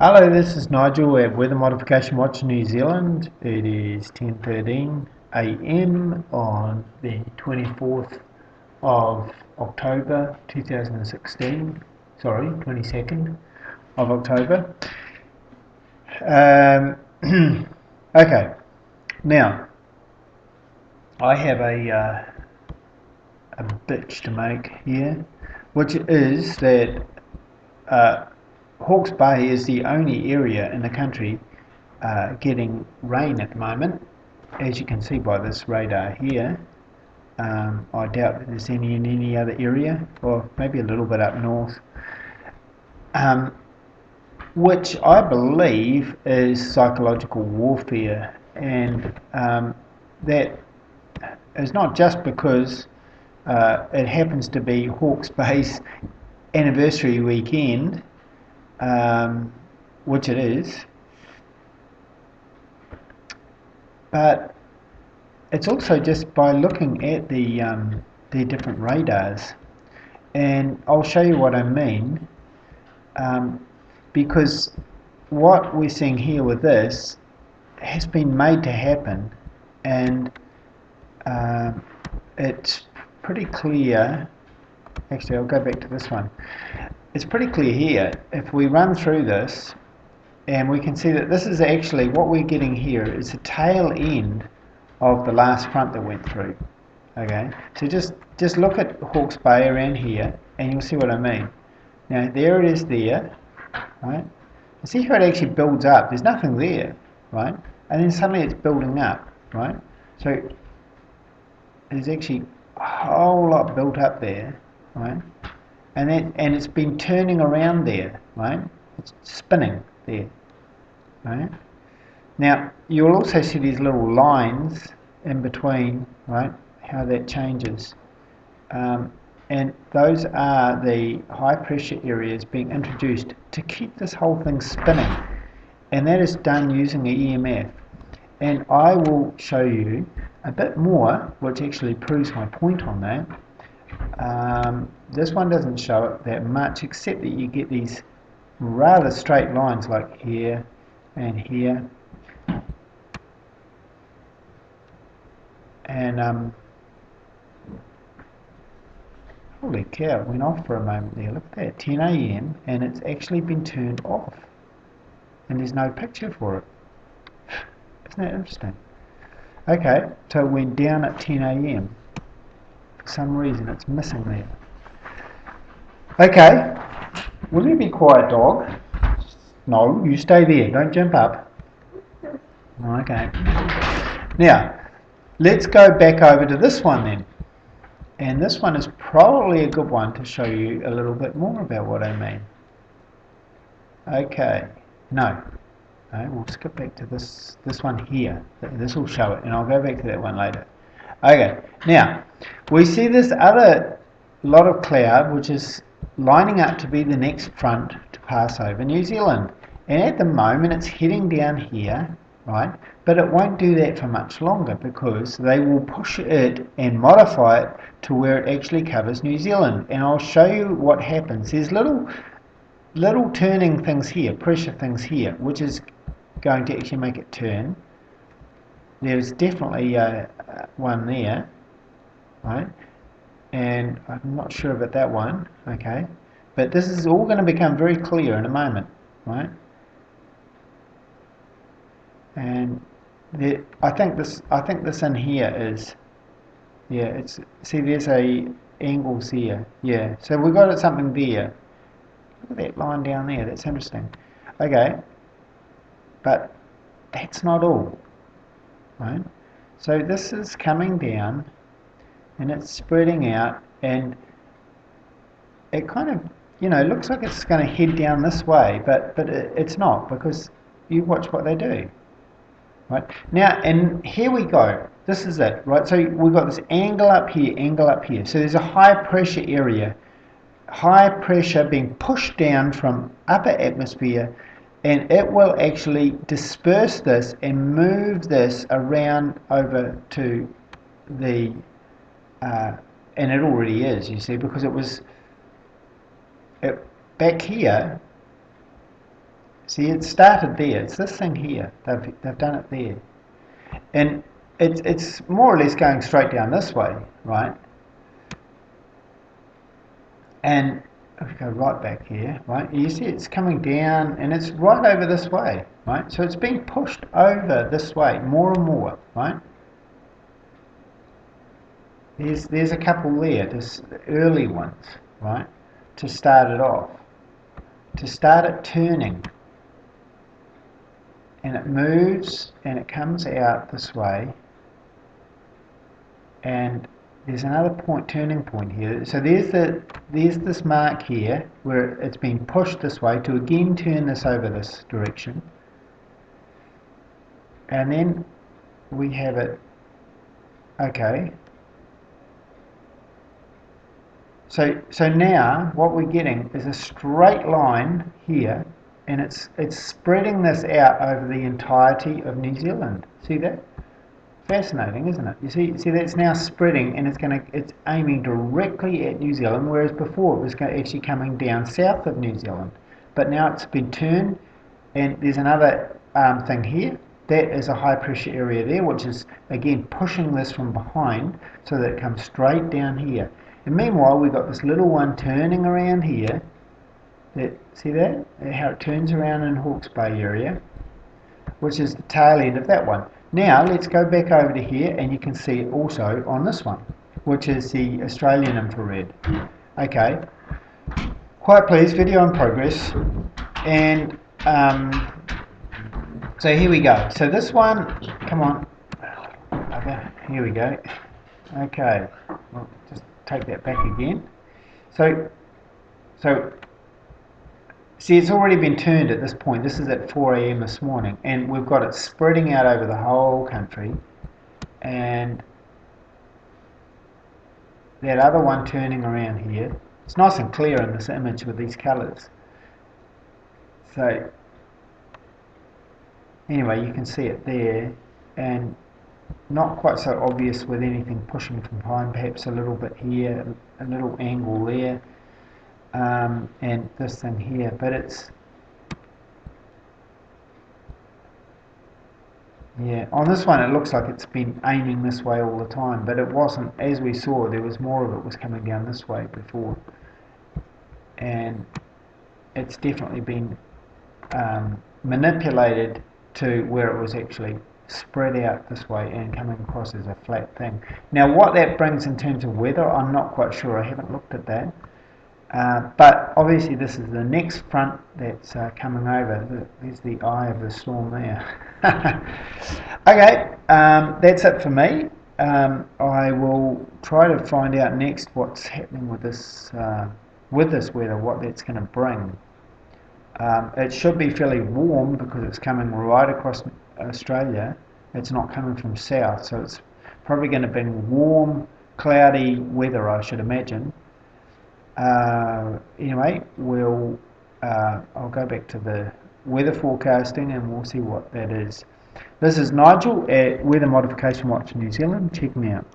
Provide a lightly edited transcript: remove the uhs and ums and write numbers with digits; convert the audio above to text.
Hello, this is Nigel at Weather Modification Watch New Zealand. It is 10:13 a.m. on the 24th of October 2016. Sorry, 22nd of October. Okay, now I have a bitch to make here, which is that Hawke's Bay is the only area in the country getting rain at the moment, as you can see by this radar here. I doubt that there's any in any other area, or maybe a little bit up north, which I believe is psychological warfare, and that is not just because it happens to be Hawke's Bay's anniversary weekend, which it is, but it's also just by looking at the different radars, and I'll show you what I mean, because what we're seeing here with this has been made to happen, and it's pretty clear. Actually, I'll go back to this one. It's pretty clear here. If we run through this, and we can see that this is actually what we're getting here is the tail end of the last front that went through. Okay, so just look at Hawke's Bay around here, and you'll see what I mean. Now there it is there, right? You see how it actually builds up. There's nothing there, right? And then suddenly it's building up, right? So there's actually a whole lot built up there, right? And it's been turning around there, right? It's spinning there, right? Now you'll also see these little lines in between, right? How that changes, and those are the high pressure areas being introduced to keep this whole thing spinning, and that is done using the EMF. And I will show you a bit more, which actually proves my point on that. This one doesn't show it that much, except that you get these rather straight lines like here and here, and holy cow, it went off for a moment there. Look at that, 10 a.m. and it's actually been turned off, and there's no picture for it. Isn't that interesting? Okay, so it went down at 10 a.m. For some reason it's missing there. Okay, will you be quiet, dog? No, you stay there, don't jump up. Okay. Now, let's go back over to this one then. And this one is probably a good one to show you a little bit more about what I mean. Okay, no. We'll skip back to this one here. This will show it, and I'll go back to that one later. Okay, now, we see this other lot of cloud, which is lining up to be the next front to pass over New Zealand. And at the moment, it's heading down here, right? But it won't do that for much longer, because they will push it and modify it to where it actually covers New Zealand. And I'll show you what happens. There's little turning things here, pressure things here, which is going to actually make it turn. There's definitely one there, right? And I'm not sure about that one, okay? But this is all going to become very clear in a moment, right? And I think this in here is, yeah, it's, see there's a angles here, yeah. So we've got something there. Look at that line down there, that's interesting. Okay, but that's not all, right? So this is coming down, and it's spreading out, and it kind of, looks like it's going to head down this way, but it's not, because you watch what they do, right? Now, and here we go. This is it, right? So we've got this angle up here, angle up here. So there's a high pressure area, high pressure being pushed down from upper atmosphere, and it will actually disperse this and move this around over to the and it already is, you see, because it was back here. See, it started there. It's this thing here. They've done it there. And it's more or less going straight down this way, right? And if we go right back here, right, you see it's coming down and it's right over this way, right? So it's being pushed over this way more and more, right? There's a couple there, just early ones, right? To start it off, to start it turning, and it moves and it comes out this way, and there's another turning point here. So there's this mark here where it's been pushed this way to again turn this over this direction, and then we have it. Okay. So now what we're getting is a straight line here, and it's spreading this out over the entirety of New Zealand. See that? Fascinating, isn't it? You see that's now spreading, and it's aiming directly at New Zealand, whereas before it was actually coming down south of New Zealand. But now it's been turned, and there's another thing here. That is a high pressure area there, which is again pushing this from behind so that it comes straight down here. And meanwhile, we've got this little one turning around here. See that? How it turns around in Hawke's Bay area, which is the tail end of that one. Now, let's go back over to here, and you can see it also on this one, which is the Australian infrared. Okay. Quiet please, video in progress. And so here we go. So this one, come on. Okay, here we go. Okay. Well, just take that back again. So see, it's already been turned at this point. This is at 4 AM this morning, and we've got it spreading out over the whole country, and that other one turning around here. It's nice and clear in this image with these colours. So anyway, you can see it there, and not quite so obvious with anything pushing from behind, perhaps a little bit here, a little angle there, and this thing here, but it's, yeah, on this one it looks like it's been aiming this way all the time, but it wasn't. As we saw, there was more of it was coming down this way before, and it's definitely been manipulated to where it was actually spread out this way and coming across as a flat thing. Now what that brings in terms of weather, I'm not quite sure. I haven't looked at that. But obviously this is the next front that's coming over. There's the eye of the storm there. Okay, that's it for me. I will try to find out next what's happening with this weather, what that's going to bring. It should be fairly warm because it's coming right across Australia. It's not coming from south, so it's probably going to bring warm, cloudy weather, I should imagine. Anyway, I'll go back to the weather forecasting and we'll see what that is. This is Nigel at Weather Modification Watch New Zealand. Check me out.